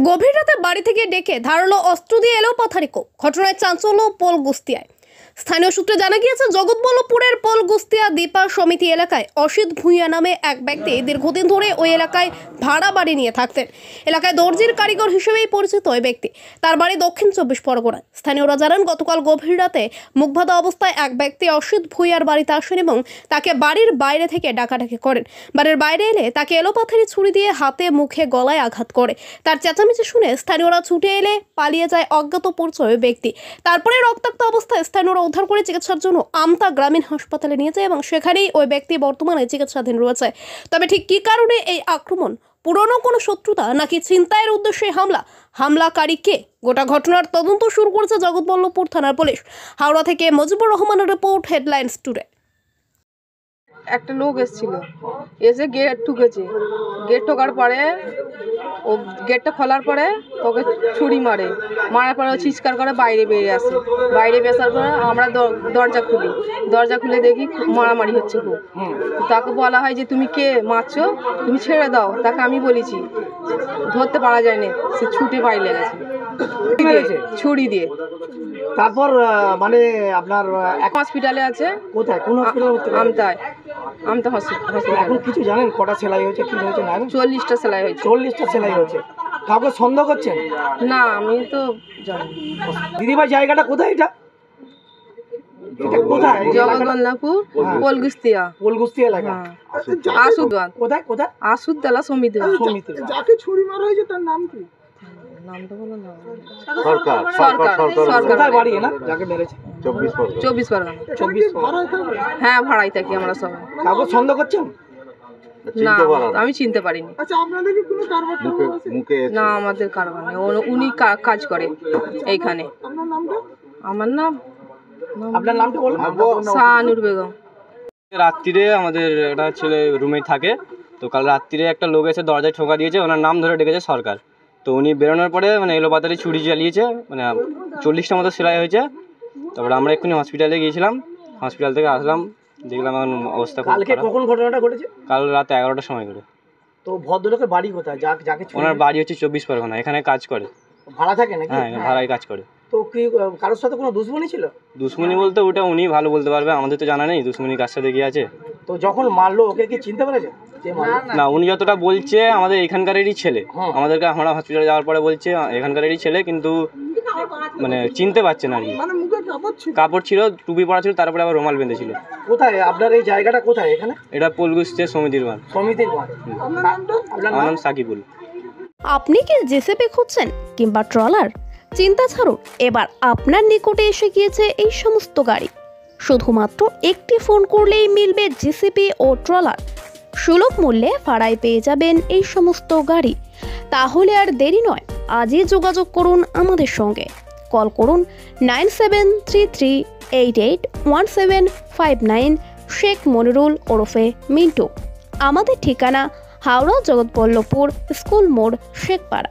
গভীর রাতে বাড়ি থেকে ডেকে ধারালো অস্ত্র দিয়ে এলো পথারিকো। ঘটনায় চাঞ্চল্য পোলগুস্তিয়ায়। স্থানীয় সূত্রে জানা গিয়েছে, জগৎবল্লভপুরের পোলগুস্তিয়া দীপা সমিতি এলাকায় অসিত ভূঁইয়া নামে এক ব্যক্তি দীর্ঘদিন ধরে ওই এলাকায় ভাড়া বাড়ি নিয়ে থাকতেন। এলাকায় দর্জির কারিগর হিসেবেই পরিচিত ওই ব্যক্তি। তার বাড়ি দক্ষিণ 24 পরগনায়। স্থানীয়রা জানান, গতকাল গভীর রাতে মুখবাধা অবস্থায় এক ব্যক্তি অসিত ভূঁইয়ার বাড়িতে আসেন এবং তাকে বাড়ির বাইরে থেকে ডাকাডাকি করেন। বাড়ির বাইরে এলে তাকে এলোপাথারি ছুরি দিয়ে হাতে মুখে গলায় আঘাত করে। তার চেঁচামেচি শুনে স্থানীয়রা ছুটে এলে পালিয়ে যায় অজ্ঞাত পরিচয় ব্যক্তি। তারপরে রক্তাক্ত অবস্থায় স্থানীয়রা উদ্ধার করে চিকিৎসার জন্য আমতা গ্রামীণ হাসপাতালে নিয়ে যায় এবং সেখানেই ওই ব্যক্তি বর্তমানে চিকিৎসাধীন রয়েছে। তবে ঠিক কী কারণে এই আক্রমণ, পুরনো কোনো শত্রুতা নাকি ছিনতাইয়ের উদ্দেশ্যে হামলাকারী কে, গোটা ঘটনার তদন্ত শুরু করেছে জগৎবল্লভপুর থানার পুলিশ। হাওড়া থেকে মুজিবুর রহমানের রিপোর্ট, হেডলাইন্স টুডে। একটা লোক এসেছিল, এসে গেট ঠুকেছে। গেট ঠোকার পরে ও গেটটা খোলার পরে ওকে ছুরি মারার পরে ও চিৎকার করে বাইরে বেরিয়ে আসে। বাইরে বেসার পরে আমরা দরজা খুলে দেখি মারামারি হচ্ছে খুব। তাকে বলা হয় যে তুমি কে মারছো, তুমি ছেড়ে দাও। তাকে আমি বলেছি, ধরতে পারা যায়নি, সে ছুটে বাইরে গেছে ছুরি দিয়ে। তারপর মানে আপনার হসপিটালে আছে। কোথায়, কোন হসপিটালে? আমতা হসপিটাল। এখন কিছু জানেন কটা সেলাই হয়েছে, কি হয়েছে? না 40টা সেলাই হয়েছে। 40টা সেলাই হয়েছে। কাউকে সন্দেহ করছেন? না, আমি তো জানি। দিদিভাই, জায়গাটা কোথায়? এটা কোথায়? জগৎবল্লভপুর পোলগুস্তিয়া এলাকা। কোথায় কোথায়? আসুদতলা সমিতি। যাকে ছুরি মারা হয়েছে তার নাম কি? নামটা বলো না। সরকার বাড়ি না যাকে মেরেছে? 24 পরগনা। 24 হ্যাঁ, ভাড়াই থাকি আমরা সবাই। কাউকে সন্দেহ করছেন? না, আমি চিনতে পারিনি। আচ্ছা, আপনাদের কি কোনো কারবার আছে? না, আমাদের কারবার নেই। উনি কাজ করে এইখানে। আপনার নামটা? আমার নাম, আপনার নামটা বলুন। শাহানুর বেগম। রাত্রিরে আমাদের একটা ছেলে রুমে থাকে, তো কাল রাত্রিরে একটা লোক এসে দরজায় ঠোকা দিয়েছে। ওনার নাম ধরে ডেকেছে সরকার। তো উনি বেরোনোর পরে মানে এলোপাতারি ছুরি চালিয়েছে, মানে 40টা মতো সেলাই হয়েছে। তারপরে আমরা এক্ষুনি হসপিটালে গিয়েছিলাম, হসপিটাল থেকে আসলাম, দেখলাম এখন অবস্থা খুব খারাপ। কখন ঘটনাটা ঘটেছে? কাল রাত 11টার সময় করে। তো ভদ্রলোকের বাড়ি কোথায়? যাকে ওনার বাড়ি হচ্ছে 24 পরগনা। এখানে কাজ করে, ভাড়া থাকে নাকি? হ্যাঁ, ভাড়ায় কাজ করে। তো কি কারোর সাথে কোনো দুশ্মনী ছিল? দুশ্মনী বলতে ওটা উনি ভালো বলতে পারবে, আমাদের তো জানা নেই দুশ্মনী কার সাথে কি আছে। তো যখন মারলো ওকে কি চিনতে পেরেছে? না, উনি যতটা বলছে আমাদের এখানকারেরই ছেলে। আমাদেরকে আমরা হসপিটালে যাওয়ার পরে বলছে এখানকারেরই ছেলে, কিন্তু মানে চিনতে পারছে না আর কি। কাপড় ছিল, টুপি পরা ছিল, তারপরে আবার রুমাল বেঁধেছিল। কোথায় আপনার এই জায়গাটা? কোথায় এখানে? এটা পোলগুস্তিয়া সমিতির বাঁধ। আমার নাম সাকিবুল। আপনি কি জেসিপি খুঁজছেন কিংবা ট্রলার? চিন্তা ছাড়ুন, এবার আপনার নিকটে এসে গিয়েছে এই সমস্ত গাড়ি। শুধুমাত্র একটি ফোন করলেই মিলবে জেসিপি ও ট্রলার। সুলভ মূল্যে ভাড়ায় পেয়ে যাবেন এই সমস্ত গাড়ি। তাহলে আর দেরি নয়, আজই যোগাযোগ করুন আমাদের সঙ্গে। কল করুন 9734881759, শেখ মনিরুল ওরফে মিন্টু। আমাদের ঠিকানা হাওড়া জগৎবল্লভপুর স্কুল মোড়, শেখপাড়া।